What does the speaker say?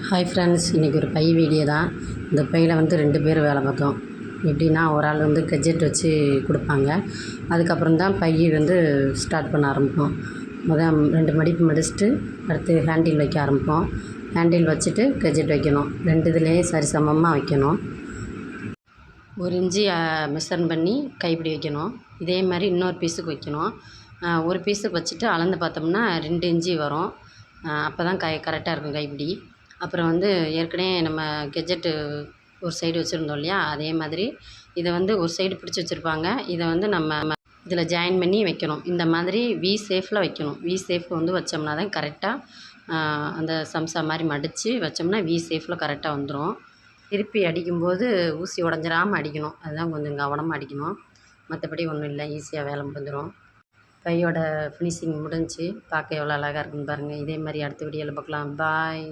Hi friends, இன்றைக்கி ஒரு by video தான். இந்த பையில் வந்து 2 பேர் வேலை பார்த்தோம். எப்படின்னா, ஒரு ஆள் வந்து கெட்ஜெட் வச்சு கொடுப்பாங்க. அதுக்கப்புறம் தான் பை வந்து ஸ்டார்ட் பண்ண ஆரம்பிப்போம். 2 மடிப்பு மடிச்சுட்டு அடுத்து ஹேண்டில் வைக்க ஆரம்பிப்போம். ஹேண்டில் வச்சுட்டு கெட்ஜெட் வைக்கணும். 2 இதுலேயும் சரிசமமாக வைக்கணும். 1 இன்ச்சு மெஷர் பண்ணி கைப்பிடி வைக்கணும். இதே மாதிரி இன்னொரு பீஸுக்கு வைக்கணும். ஒரு பீஸுக்கு வச்சுட்டு அளந்து பார்த்தோம்னா 2 இன்ச்சு வரும். அப்போ தான் கரெக்டாக இருக்கும் கைப்பிடி. அப்புறம் வந்து ஏற்கனவே நம்ம கெட்ஜெட்டு ஒரு சைடு வச்சுருந்தோம் இல்லையா, அதே மாதிரி இதை வந்து ஒரு சைடு பிடிச்சி வச்சுருப்பாங்க. இதை வந்து நம்ம இதில் ஜாயின் பண்ணி வைக்கணும். இந்த மாதிரி வி ஷேப்பில் வைக்கணும். வி ஷேப் வந்து வச்சோம்னா தான் கரெக்டாக அந்த சம்சா மாதிரி மடித்து வச்சோம்னா வி ஷேப்பில் கரெக்டாக வந்துடும். திருப்பி அடிக்கும்போது ஊசி உடஞ்சிராமல் அடிக்கணும். அதுதான் கொஞ்சம் கவனமாக அடிக்கணும். மற்றபடி ஒன்றும் இல்லை, ஈஸியாக வேலை முடிஞ்சிடும். பையோட ஃபினிஷிங் முடிஞ்சு பார்க்க எவ்வளோ அழகாக இருக்குன்னு பாருங்கள். இதே மாதிரி அடுத்த வீடியோவில் பார்க்கலாம். பாய்.